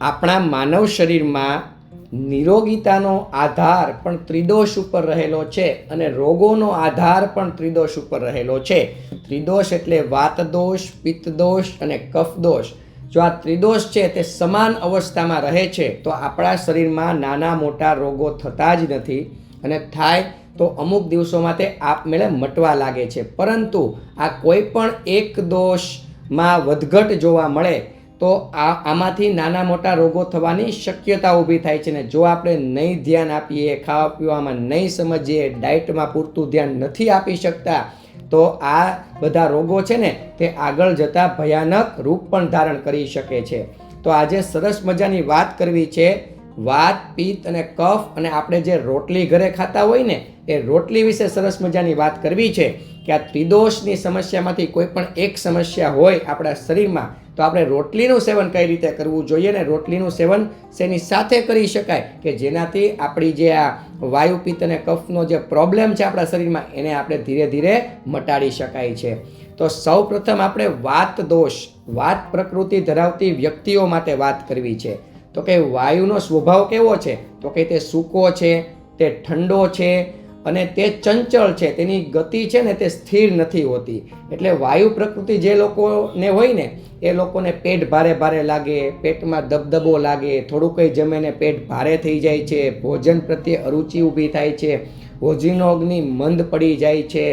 આપણા માનવ શરીરમાં નિરોગીતાનો આધાર પણ ત્રિદોષ ઉપર રહેલો છે અને રોગોનો આધાર પણ ત્રિદોષ ઉપર રહેલો છે. ત્રિદોષ એટલે વાત દોષ, પિત્ત દોષ અને કફ દોષ. જો આ ત્રિદોષ છે તે સમાન અવસ્થામાં રહે છે તો આપણા શરીરમાં નાના મોટા રોગો થતા જ નથી, અને થાય તો અમુક દિવસોમાં તે આપમેળે મટવા લાગે છે. પરંતુ આ કોઈ પણ એક દોષમાં વધઘટ જોવા મળે તો આમાંથી નાના મોટા રોગો થવાની શક્યતા ઊભી થાય છે. ને જો આપણે નહીં ધ્યાન આપીએ, ખાવા પીવામાં નહીં સમજીએ, ડાયટમાં પૂરતું ધ્યાન નથી આપી શકતા, તો આ બધા રોગો છે ને તે આગળ જતાં ભયાનક રૂપ પણ ધારણ કરી શકે છે. તો આજે સરસ મજાની વાત કરવી છે વાત, પિત્ત અને કફ, અને આપણે જે રોટલી ઘરે ખાતા હોય ને એ રોટલી વિશે સરસ મજાની વાત કરવી છે કે આ ત્રિદોષની સમસ્યામાંથી કોઈ પણ એક સમસ્યા હોય આપણા શરીરમાં તો આપણે રોટલીનું સેવન કઈ રીતે કરવું જોઈએ, ને રોટલીનું સેવન શેની સાથે કરી શકાય કે જેનાથી આપણી જે આ વાયુ, પિત્ત અને કફનો જે પ્રોબ્લેમ છે આપણા શરીરમાં એને આપણે ધીરે ધીરે મટાડી શકાય છે. તો સૌ પ્રથમ આપણે વાત દોષ, વાત પ્રકૃતિ ધરાવતી વ્યક્તિઓ માટે વાત કરવી છે. તો કે વાયુનો સ્વભાવ કેવો છે? તો કે તે સૂકો છે, તે ઠંડો છે અને તે ચંચળ છે. તેની ગતિ છે ને તે સ્થિર નથી હોતી. એટલે વાયુ પ્રકૃતિ જે લોકોને હોય ને એ લોકોને પેટ ભારે ભારે લાગે, પેટમાં દબદબો લાગે, થોડું કંઈ જમે ને પેટ ભારે થઈ જાય છે, ભોજન પ્રત્યે અરુચિ ઊભી થાય છે, હોજીનો અગ્નિ મંદ પડી જાય છે,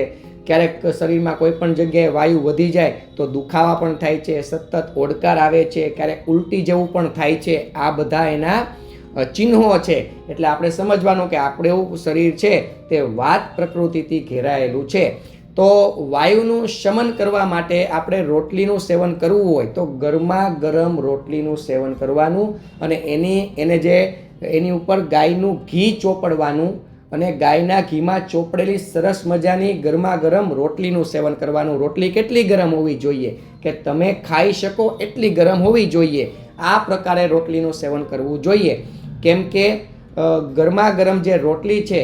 ક્યારેક શરીરમાં કોઈ પણ જગ્યાએ વાયુ વધી જાય તો દુખાવા પણ થાય છે, સતત ઓડકાર આવે છે, ક્યારેક ઉલટી જેવું પણ થાય છે. આ બધા એના ચિહ્નો છે. એટલે આપણે સમજવાનું કે આપણું શરીર છે તે વાત પ્રકૃતિથી ઘેરાયેલું છે. તો વાયુનું શમન કરવા માટે આપણે રોટલીનું સેવન કરવું હોય તો ગરમા ગરમ રોટલીનું સેવન કરવાનું, અને એની ઉપર ગાયનું ઘી ચોપડવાનું, અને ગાયના ઘીમાં ચોપડેલી સરસ મજાની ગરમા ગરમ રોટલીનું સેવન કરવાનું. રોટલી કેટલી ગરમ હોવી જોઈએ કે તમે ખાઈ શકો એટલી ગરમ હોવી જોઈએ. આ પ્રકારે રોટલીનું સેવન કરવું જોઈએ. કેમ કે ગરમા ગરમ જે રોટલી છે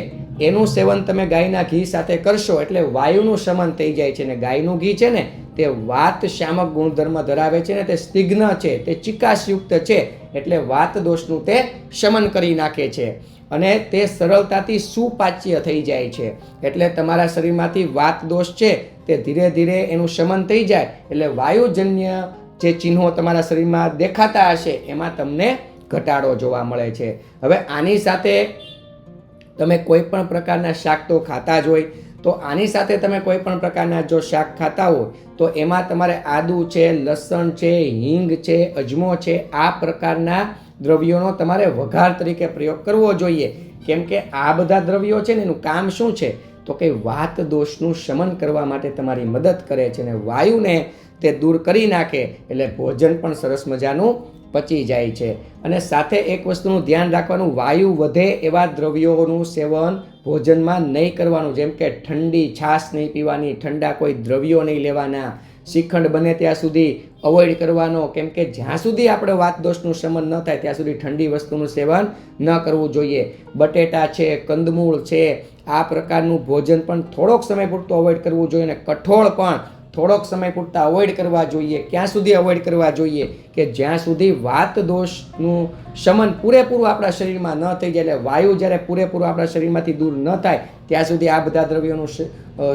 એનું સેવન તમે ગાયના ઘી સાથે કરશો એટલે વાયુનું શમન થઈ જાય છે. ને ગાયનું ઘી છે ને તે વાત શામક ગુણધર્મ ધરાવે છે ને તે સ્નિગ્ધ છે, તે ચિકાસયુક્ત છે, એટલે વાત દોષનું તે શમન કરી નાખે છે અને તે સરળતાથી સુપાચ્ય થઈ જાય છે. એટલે તમારા શરીરમાંથી વાત દોષ છે તે ધીરે ધીરે એનું શમન થઈ જાય એટલે વાયુજન્ય જે ચિહ્નો તમારા શરીરમાં દેખાતા હશે એમાં તમને ઘટાડો જોવા મળે છે. હવે આની સાથે તમે કોઈ પણ પ્રકારના શાક તો ખાતા જ હોય, તો આની સાથે તમે કોઈ પણ પ્રકારના જો શાક ખાતા હોય તો એમાં તમારે આદુ છે, લસણ છે, હિંગ છે, અજમો છે, આ પ્રકારના દ્રવ્યોનો તમારે વઘાર તરીકે પ્રયોગ કરવો જોઈએ. કેમ કે આ બધા દ્રવ્યો છે ને એનું કામ શું છે? તો કે વાત દોષનું શમન કરવા માટે તમારી મદદ કરે છે અને વાયુને તે દૂર કરી નાખે એટલે ભોજન પણ સરસ મજાનું પચી જાય છે. અને સાથે એક વસ્તુનું ધ્યાન રાખવાનું, વાયુ વધે એવા દ્રવ્યોનું સેવન ભોજનમાં નહીં કરવાનું. જેમ કે ઠંડી છાશ નહીં પીવાની, ઠંડા કોઈ દ્રવ્યો નહીં લેવાના, શ્રીખંડ બને ત્યાં સુધી અવોઇડ કરવાનો. કેમ કે જ્યાં સુધી આપણે વાત દોષનું શમન ન થાય ત્યાં સુધી ઠંડી વસ્તુનું સેવન ન કરવું જોઈએ. બટેટા છે, કંદમૂળ છે, આ પ્રકારનું ભોજન પણ થોડોક સમય પૂરતું અવોઇડ કરવું જોઈએ. અને કઠોળ પણ થોડોક સમય પૂરતા અવોઇડ કરવા જોઈએ. ક્યાં સુધી અવોઇડ કરવા જોઈએ? કે જ્યાં સુધી વાત દોષનું શમન પૂરેપૂરું આપણા શરીરમાં ન થઈ જાય. એટલે વાયુ જ્યારે પૂરેપૂરું આપણા શરીરમાંથી દૂર ન થાય ત્યાં સુધી આ બધા દ્રવ્યોનું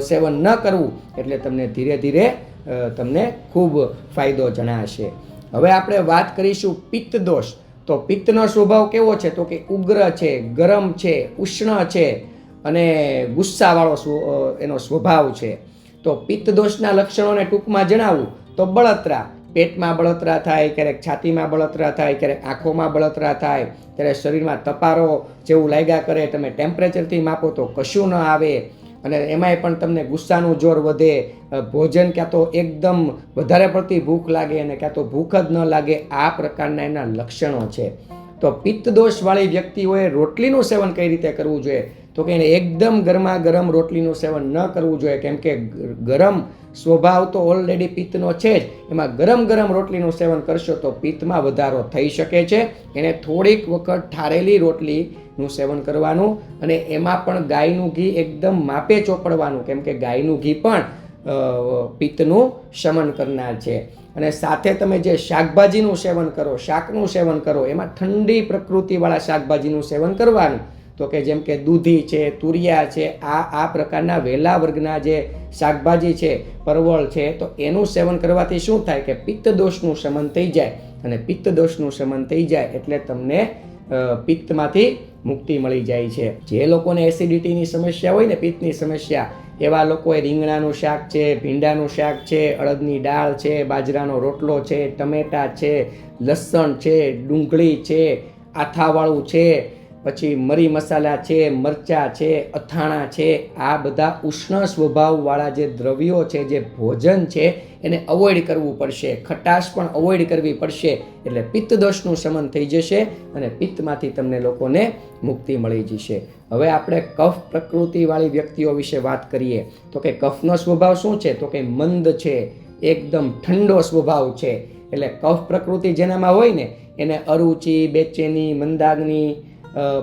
સેવન ન કરવું. એટલે તમને ધીરે ધીરે તમને ખૂબ ફાયદો જણાશે. હવે આપણે વાત કરીશું પિત્ત દોષ. તો પિત્તનો સ્વભાવ કેવો છે? તો કે ઉગ્ર છે, ગરમ છે, ઉષ્ણ છે અને ગુસ્સાવાળો એનો સ્વભાવ છે. તો પિત્ત દોષના લક્ષણોને ટૂંકમાં જણાવું તો બળતરા, પેટમાં બળતરા થાય, ક્યારેક છાતીમાં બળતરા થાય, ક્યારેક આંખોમાં બળતરા થાય, ત્યારે શરીરમાં તપારો જેવું લાગ્યા કરે, તમે ટેમ્પરેચરથી માપો તો કશું ન આવે, અને એમાંય પણ તમને ગુસ્સાનું જોર વધે, ભોજન ક્યાં તો એકદમ વધારે પડતી ભૂખ લાગે અને ક્યાં તો ભૂખ જ ન લાગે. આ પ્રકારના એના લક્ષણો છે. તો પિત્ત દોષવાળી વ્યક્તિઓએ રોટલીનું સેવન કઈ રીતે કરવું જોઈએ? તો કે એને એકદમ ગરમા ગરમ રોટલીનું સેવન ન કરવું જોઈએ. કેમ કે ગરમ સ્વભાવ તો ઓલરેડી પિત્તનો છે જ, એમાં ગરમ ગરમ રોટલીનું સેવન કરશો તો પિત્તમાં વધારો થઈ શકે છે. એને થોડીક વખત ઠારેલી રોટલીનું સેવન કરવાનું, અને એમાં પણ ગાયનું ઘી એકદમ માપે ચોપડવાનું. કેમ કે ગાયનું ઘી પણ પિત્તનું શમન કરનાર છે. અને સાથે તમે જે શાકભાજીનું સેવન કરો, શાકનું સેવન કરો, એમાં ઠંડી પ્રકૃતિવાળા શાકભાજીનું સેવન કરવાનું. તો કે જેમ કે દૂધી છે, તુરિયા છે, આ પ્રકારના વેલા વર્ગના જે શાકભાજી છે, પરવળ છે, તો એનું સેવન કરવાથી શું થાય કે પિત્ત દોષનું શમન થઈ જાય. અને પિત્ત દોષનું શમન થઈ જાય એટલે તમને પિત્તમાંથી મુક્તિ મળી જાય છે. જે લોકોને એસિડિટીની સમસ્યા હોય ને, પિત્તની સમસ્યા, એવા લોકોએ રીંગણાનું શાક છે, ભીંડાનું શાક છે, અડદની દાળ છે, બાજરાનો રોટલો છે, ટમેટા છે, લસણ છે, ડુંગળી છે, આથાવાળું છે, પછી મરી મસાલા છે, મરચાં છે, અથાણા છે, આ બધા ઉષ્ણ સ્વભાવવાળા જે દ્રવ્યો છે, જે ભોજન છે, એને અવોઇડ કરવું પડશે. ખટાશ પણ અવોઇડ કરવી પડશે. એટલે પિત્ત દોષનું શમન થઈ જશે અને પિત્તમાંથી તમને લોકોને મુક્તિ મળી જશે. હવે આપણે કફ પ્રકૃતિવાળી વ્યક્તિઓ વિશે વાત કરીએ. તો કે કફનો સ્વભાવ શું છે? તો કે મંદ છે, એકદમ ઠંડો સ્વભાવ છે. એટલે કફ પ્રકૃતિ જેનામાં હોય ને એને અરુચિ, બેચેની, મંદાગ્નિ,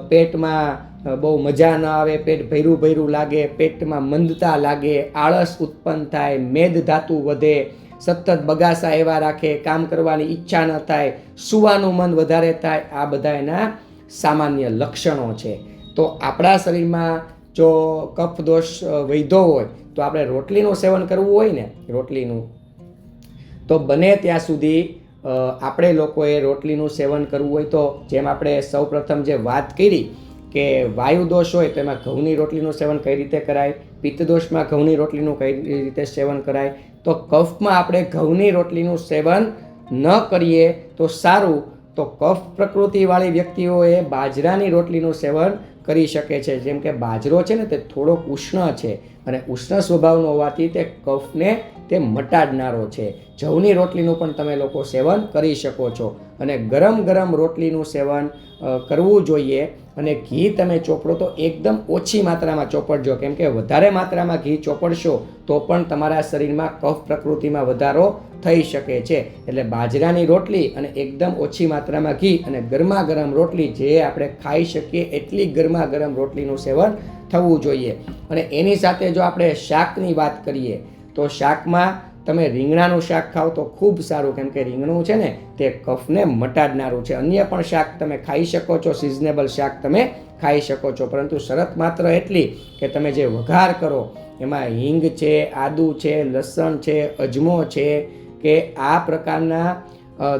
પેટમાં બહુ મજા ન આવે, પેટ ભર્યું ભર્યું લાગે, પેટમાં મંદતા લાગે, આળસ ઉત્પન્ન થાય, મેદ ધાતુ વધે, સતત બગાસા એવા રાખે, કામ કરવાની ઈચ્છા ન થાય, સૂવાનું મન વધારે થાય, આ બધા એના સામાન્ય લક્ષણો છે. તો આપણા શરીરમાં જો કફ દોષ વધ્યો હોય તો આપણે રોટલીનું સેવન કરવું હોય ને, રોટલીનું, તો બને ત્યાં સુધી આપણે લોકોએ રોટલીનું સેવન કરવું હોય તો જેમ આપણે સૌપ્રથમ જે વાત કરી કે વાયુ દોષ હોય તો એમાં ઘઉંની રોટલીનું સેવન કઈ રીતે કરાય, પિત્ત દોષમાં ઘઉંની રોટલીનું કઈ રીતે સેવન કરાય, તો કફમાં આપણે ઘઉંની રોટલીનું સેવન ન કરીએ તો સારું. તો કફ પ્રકૃતિવાળી વ્યક્તિઓએ બાજરાની રોટલીનું સેવન કરી શકે છે. જેમ કે બાજરો છે ને તે થોડોક ઉષ્ણ છે અને ઉષ્ણ સ્વભાવનો હોવાથી તે કફને તે મટાડનારો છે. જવની રોટલીનું પણ તમે લોકો સેવન કરી શકો છો. અને ગરમ ગરમ રોટલીનું સેવન કરવું જોઈએ. અને ઘી તમે ચોપડો તો એકદમ ઓછી માત્રામાં ચોપડજો, કેમ કે વધારે માત્રામાં ઘી ચોપડશો તો પણ તમારા શરીરમાં કફ પ્રકૃતિમાં વધારો થઈ શકે છે. એટલે બાજરાની રોટલી અને એકદમ ઓછી માત્રામાં ઘી અને ગરમા ગરમ રોટલી, જે આપણે ખાઈ શકીએ એટલી ગરમા ગરમ રોટલીનું સેવન થવું જોઈએ. અને એની સાથે જો આપણે શાકની વાત કરીએ તો શાકમાં તમે રીંગણાનું શાક ખાઓ તો ખૂબ સારું, કેમ કે રીંગણું છે ને તે કફને મટાડનારું છે. અન્ય પણ શાક તમે ખાઈ શકો છો, સિઝનેબલ શાક તમે ખાઈ શકો છો, પરંતુ શરત માત્ર એટલી કે તમે જે વઘાર કરો એમાં હિંગ છે, આદુ છે, લસણ છે, અજમો છે, કે આ પ્રકારના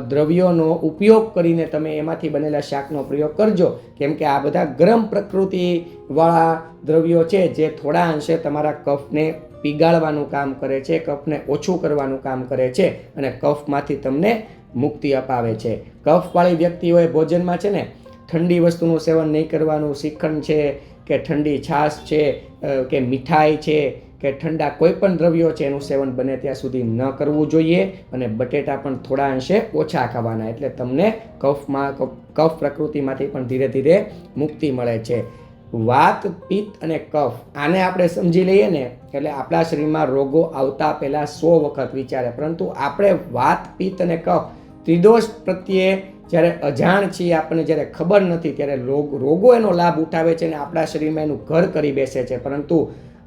દ્રવ્યોનો ઉપયોગ કરીને તમે એમાંથી બનેલા શાકનો પ્રયોગ કરજો. કેમ કે આ બધા ગરમ પ્રકૃતિવાળા દ્રવ્યો છે જે થોડા અંશે તમારા કફને પીગાળવાનું કામ કરે છે, કફને ઓછું કરવાનું કામ કરે છે અને કફમાંથી તમને મુક્તિ અપાવે છે. કફવાળી વ્યક્તિઓએ ભોજનમાં છે ને ઠંડી વસ્તુનું સેવન નહીં કરવાનું. શ્રીખંડ છે કે ઠંડી છાશ છે કે મીઠાઈ છે કે ઠંડા કોઈ પણ દ્રવ્યો છે એનું સેવન બને ત્યાં સુધી ન કરવું જોઈએ. અને બટેટા પણ થોડા અંશે ઓછા ખાવાના, એટલે તમને કફ પ્રકૃતિમાંથી પણ ધીરે ધીરે મુક્તિ મળે છે. વાત, પિત્ત અને કફ, આને આપણે સમજી લઈએ ને એટલે આપણા શરીરમાં રોગો આવતા પહેલાં 100 વખત વિચારે. પરંતુ આપણે વાત, પિત્ત અને કફ ત્રિદોષ પ્રત્યે જ્યારે અજાણ છીએ, આપણને જ્યારે ખબર નથી, ત્યારે રોગો એનો લાભ ઉઠાવે છે અને આપણા શરીરમાં એનું ઘર કરી બેસે છે. પરંતુ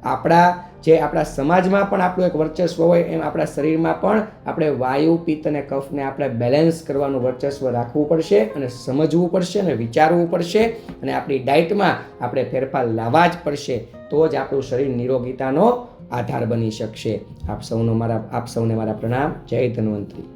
આપણા સમાજમાં પણ આપણું એક વર્ચસ્વ હોય એમ આપણા શરીરમાં પણ આપણે વાયુ, પિત્ત અને કફને આપણે બેલેન્સ કરવાનું વર્ચસ્વ રાખવું પડશે અને સમજવું પડશે અને વિચારવું પડશે અને આપણી ડાયટમાં આપણે ફેરફાર લાવવા જ પડશે. તો જ આપણું શરીર નિરોગીતાનો આધાર બની શકશે. આપ સૌને મારા પ્રણામ. જય ધન્વંતરી.